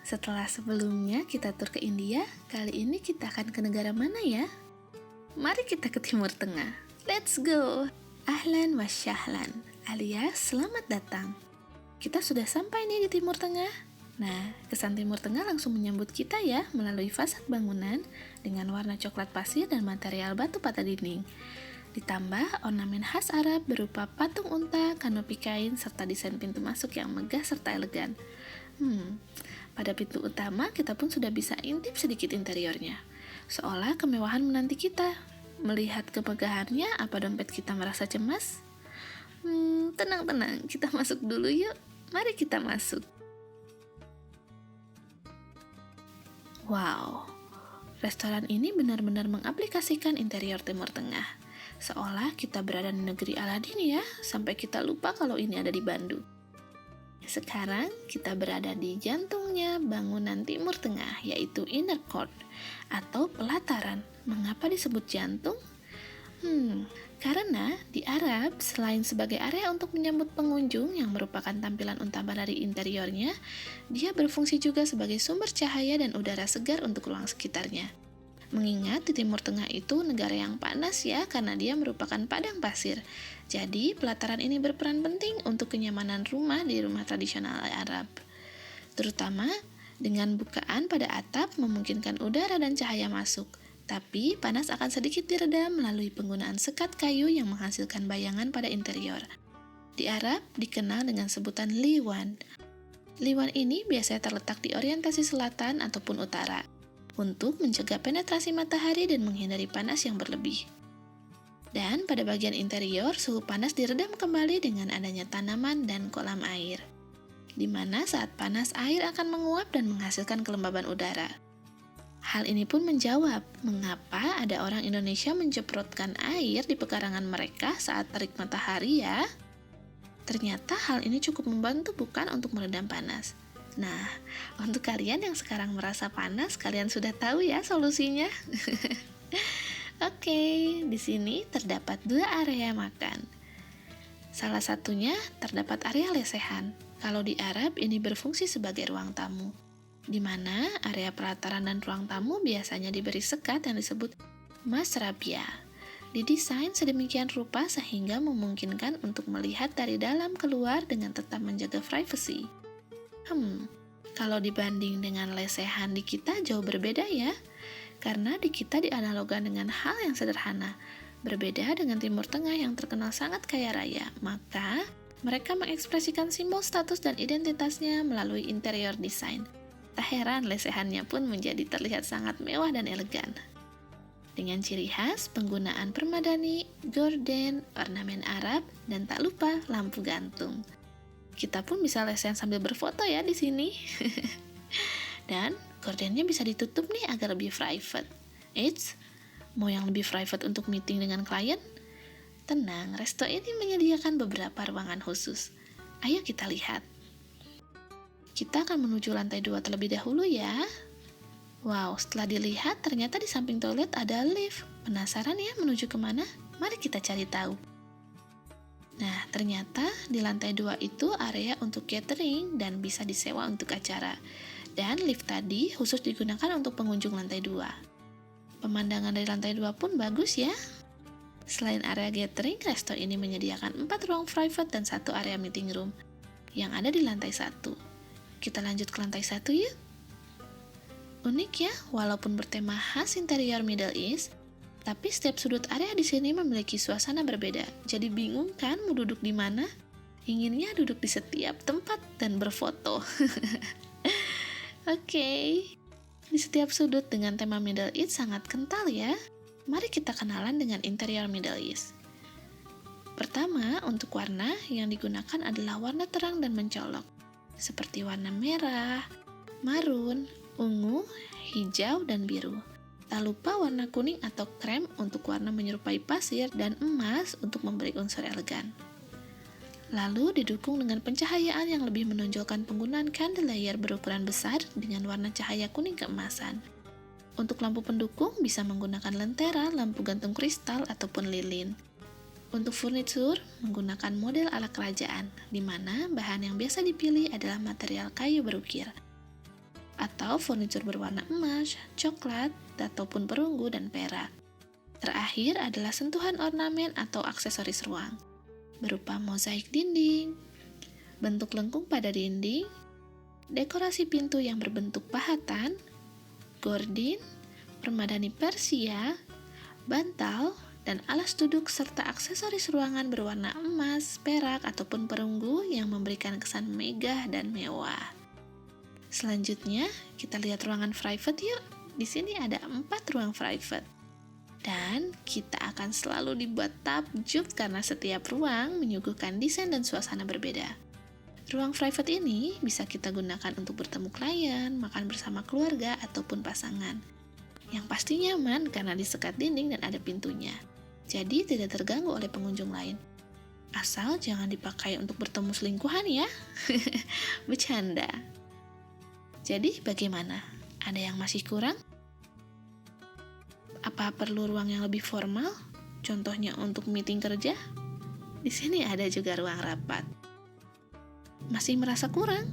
Setelah sebelumnya kita tur ke India, kali ini kita akan ke negara mana ya? Mari kita ke Timur Tengah. Let's go! Ahlan wa syahlan, alias selamat datang. Kita sudah sampai nih di Timur Tengah. Nah, kesan Timur Tengah langsung menyambut kita ya melalui fasad bangunan dengan warna coklat pasir dan material batu pada dinding. Ditambah ornamen khas Arab berupa patung unta, kanopi kain, serta desain pintu masuk yang megah serta elegan. Pada pintu utama kita pun sudah bisa intip sedikit interiornya. Seolah kemewahan menanti kita. Melihat kemegahannya, apa dompet kita merasa cemas? Tenang-tenang, kita masuk dulu yuk. Mari kita masuk. Wow, restoran ini benar-benar mengaplikasikan interior Timur Tengah. Seolah kita berada di negeri Aladin ya, sampai kita lupa kalau ini ada di Bandung. Sekarang kita berada di jantungnya bangunan Timur Tengah, yaitu Inner Court atau pelataran. Mengapa disebut jantung? Karena di Arab, selain sebagai area untuk menyambut pengunjung yang merupakan tampilan utama dari interiornya, dia berfungsi juga sebagai sumber cahaya dan udara segar untuk ruang sekitarnya. Mengingat di Timur Tengah itu negara yang panas ya, karena dia merupakan padang pasir. Jadi, pelataran ini berperan penting untuk kenyamanan rumah di rumah tradisional Arab. Terutama, dengan bukaan pada atap memungkinkan udara dan cahaya masuk. Tapi, panas akan sedikit diredam melalui penggunaan sekat kayu yang menghasilkan bayangan pada interior. Di Arab, dikenal dengan sebutan liwan. Liwan ini biasanya terletak di orientasi selatan ataupun utara, untuk mencegah penetrasi matahari dan menghindari panas yang berlebih. Dan pada bagian interior, suhu panas diredam kembali dengan adanya tanaman dan kolam air, di mana saat panas air akan menguap dan menghasilkan kelembaban udara. Hal ini pun menjawab mengapa ada orang Indonesia menceprotkan air di pekarangan mereka saat terik matahari ya. Ternyata hal ini cukup membantu bukan untuk meredam panas. Nah, untuk kalian yang sekarang merasa panas, kalian sudah tahu ya solusinya. Oke, di sini terdapat 2 area makan. Salah satunya terdapat area lesehan. Kalau di Arab, ini berfungsi sebagai ruang tamu, di mana area pelataran dan ruang tamu biasanya diberi sekat yang disebut masrabia. Didesain sedemikian rupa sehingga memungkinkan untuk melihat dari dalam keluar dengan tetap menjaga privasi. Kalau dibanding dengan lesehan di kita jauh berbeda ya, karena di kita dianalogan dengan hal yang sederhana. Berbeda dengan Timur Tengah yang terkenal sangat kaya raya, maka mereka mengekspresikan simbol status dan identitasnya melalui interior design. Tak heran lesehannya pun menjadi terlihat sangat mewah dan elegan. Dengan ciri khas penggunaan permadani, gorden, ornamen Arab, dan tak lupa lampu gantung. Kita pun bisa lesen sambil berfoto ya di sini. Dan gordennya bisa ditutup nih agar lebih private. Eits, mau yang lebih private untuk meeting dengan klien? Tenang, resto ini menyediakan beberapa ruangan khusus. Ayo kita lihat. Kita akan menuju lantai 2 terlebih dahulu ya. Wow, setelah dilihat ternyata di samping toilet ada lift. Penasaran ya menuju kemana? Mari kita cari tahu. Nah, ternyata di lantai 2 itu area untuk catering dan bisa disewa untuk acara. Dan lift tadi khusus digunakan untuk pengunjung lantai 2. Pemandangan dari lantai 2 pun bagus ya. Selain area catering, resto ini menyediakan 4 ruang private dan 1 area meeting room yang ada di lantai 1. Kita lanjut ke lantai 1 yuk. Unik ya, walaupun bertema khas interior Middle East, tapi setiap sudut area di sini memiliki suasana berbeda. Jadi bingung kan mau duduk di mana? Inginnya duduk di setiap tempat dan berfoto. Oke. Di setiap sudut dengan tema Middle East sangat kental ya. Mari kita kenalan dengan interior Middle East. Pertama, untuk warna yang digunakan adalah warna terang dan mencolok, seperti warna merah, marun, ungu, hijau, dan biru. Tak lupa warna kuning atau krem untuk warna menyerupai pasir dan emas untuk memberi unsur elegan. Lalu didukung dengan pencahayaan yang lebih menonjolkan penggunaan chandelier berukuran besar dengan warna cahaya kuning keemasan. Untuk lampu pendukung bisa menggunakan lentera, lampu gantung kristal, ataupun lilin. Untuk furnitur, menggunakan model ala kerajaan, di mana bahan yang biasa dipilih adalah material kayu berukir. atau furnitur berwarna emas, coklat, ataupun perunggu dan perak. Terakhir adalah sentuhan ornamen atau aksesoris ruang, berupa mozaik dinding, bentuk lengkung pada dinding, dekorasi pintu yang berbentuk pahatan, gordin, permadani Persia, bantal, dan alas duduk serta aksesoris ruangan berwarna emas, perak, ataupun perunggu yang memberikan kesan megah dan mewah. Selanjutnya, kita lihat ruangan private yuk. Di sini ada 4 ruang private. Dan kita akan selalu dibuat takjub karena setiap ruang menyuguhkan desain dan suasana berbeda. Ruang private ini bisa kita gunakan untuk bertemu klien, makan bersama keluarga, ataupun pasangan. Yang pasti nyaman karena disekat dinding dan ada pintunya. Jadi tidak terganggu oleh pengunjung lain. Asal jangan dipakai untuk bertemu selingkuhan ya. Bercanda. Jadi bagaimana? Ada yang masih kurang? Apa perlu ruang yang lebih formal? Contohnya untuk meeting kerja? Di sini ada juga ruang rapat. Masih merasa kurang?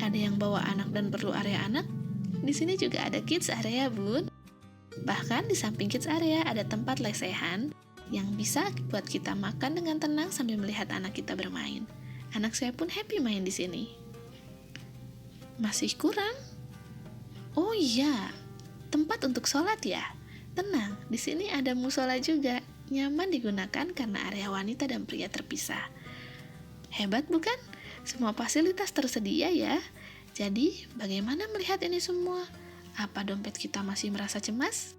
Ada yang bawa anak dan perlu area anak? Di sini juga ada kids area, Bun. Bahkan di samping kids area ada tempat lesehan yang bisa buat kita makan dengan tenang sambil melihat anak kita bermain. Anak saya pun happy main di sini. Masih kurang? Oh iya, tempat untuk sholat ya. Tenang, di sini ada musola juga. Nyaman digunakan karena area wanita dan pria terpisah. Hebat bukan? Semua fasilitas tersedia ya. Jadi, bagaimana melihat ini semua? Apa dompet kita masih merasa cemas?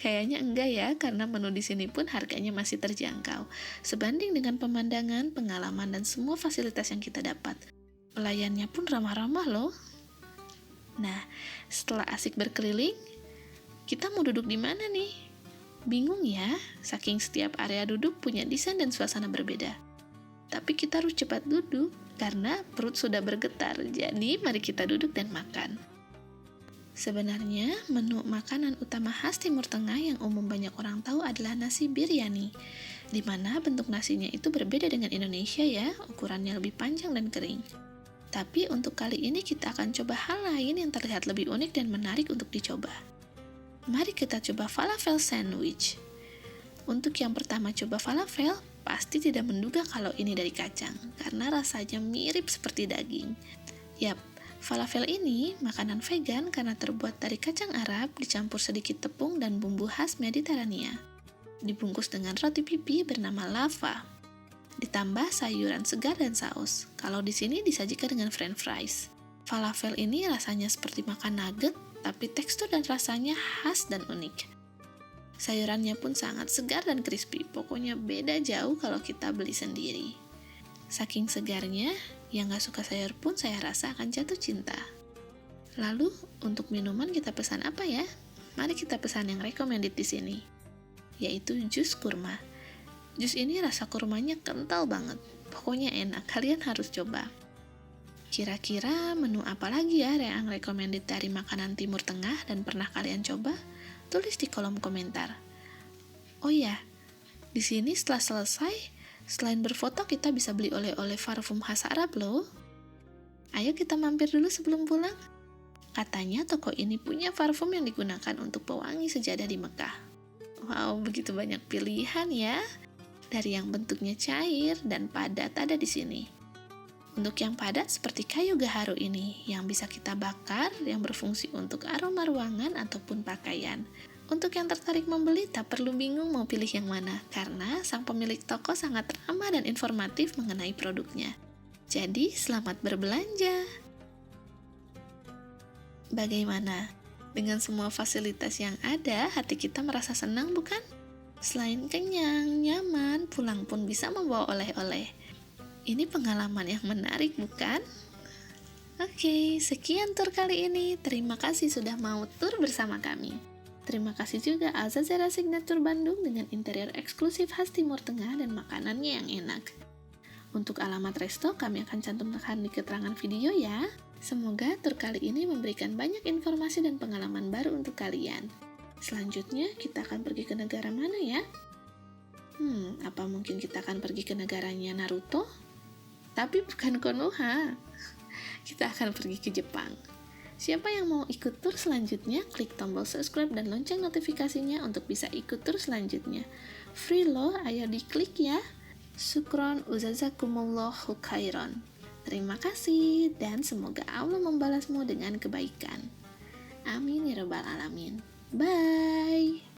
Kayaknya enggak ya, karena menu di sini pun harganya masih terjangkau. Sebanding dengan pemandangan, pengalaman, dan semua fasilitas yang kita dapat. Pelayannya pun ramah-ramah loh. Nah, setelah asik berkeliling, kita mau duduk di mana nih? Bingung ya, saking setiap area duduk punya desain dan suasana berbeda. Tapi kita harus cepat duduk, karena perut sudah bergetar. Jadi, mari kita duduk dan makan. Sebenarnya, menu makanan utama khas Timur Tengah yang umum banyak orang tahu adalah nasi biryani, di mana bentuk nasinya itu berbeda dengan Indonesia ya, ukurannya lebih panjang dan kering. Tapi untuk kali ini kita akan coba hal lain yang terlihat lebih unik dan menarik untuk dicoba. Mari kita coba falafel sandwich. Untuk yang pertama coba falafel, pasti tidak menduga kalau ini dari kacang, karena rasanya mirip seperti daging. Yap, falafel ini makanan vegan karena terbuat dari kacang Arab dicampur sedikit tepung dan bumbu khas Mediterania. Dibungkus dengan roti pipi bernama lava. Ditambah sayuran segar dan saus. Kalau di sini disajikan dengan french fries. Falafel ini rasanya seperti makan nugget, tapi tekstur dan rasanya khas dan unik. Sayurannya pun sangat segar dan crispy, pokoknya beda jauh kalau kita beli sendiri. Saking segarnya, yang gak suka sayur pun saya rasa akan jatuh cinta. Lalu, untuk minuman kita pesan apa ya? Mari kita pesan yang recommended di sini, yaitu jus kurma. Jus ini rasa kurmanya kental banget, pokoknya enak, kalian harus coba. Kira-kira menu apa lagi ya yang recommended dari makanan Timur Tengah dan pernah kalian coba? Tulis di kolom komentar. Oh iya, di sini setelah selesai, selain berfoto kita bisa beli oleh-oleh parfum khas Arab loh. Ayo kita mampir dulu sebelum pulang. Katanya toko ini punya parfum yang digunakan untuk pewangi sejadah di Mekah. Wow, begitu banyak pilihan ya. Dari yang bentuknya cair dan padat ada di sini. Untuk yang padat seperti kayu gaharu ini, yang bisa kita bakar, yang berfungsi untuk aroma ruangan ataupun pakaian. Untuk yang tertarik membeli, tak perlu bingung mau pilih yang mana, karena sang pemilik toko sangat ramah dan informatif mengenai produknya. Jadi, selamat berbelanja! Bagaimana? Dengan semua fasilitas yang ada, hati kita merasa senang bukan? Selain kenyang, nyaman, pulang pun bisa membawa oleh-oleh. Ini pengalaman yang menarik bukan? Oke, sekian tur kali ini. Terima kasih sudah mau tur bersama kami. Terima kasih juga Al Jazeera Signature Bandung dengan interior eksklusif khas Timur Tengah dan makanannya yang enak. Untuk alamat resto kami akan cantumkan di keterangan video ya. Semoga tur kali ini memberikan banyak informasi dan pengalaman baru untuk kalian. Selanjutnya kita akan pergi ke negara mana ya? Apa mungkin kita akan pergi ke negaranya Naruto? Tapi bukan Konoha. Kita akan pergi ke Jepang. Siapa yang mau ikut tur selanjutnya, klik tombol subscribe dan lonceng notifikasinya untuk bisa ikut tur selanjutnya. Free loh, ayo diklik ya. Syukron uzazakumullahu khairan. Terima kasih dan semoga Allah membalasmu dengan kebaikan. Amin ya rabbal alamin. Bye.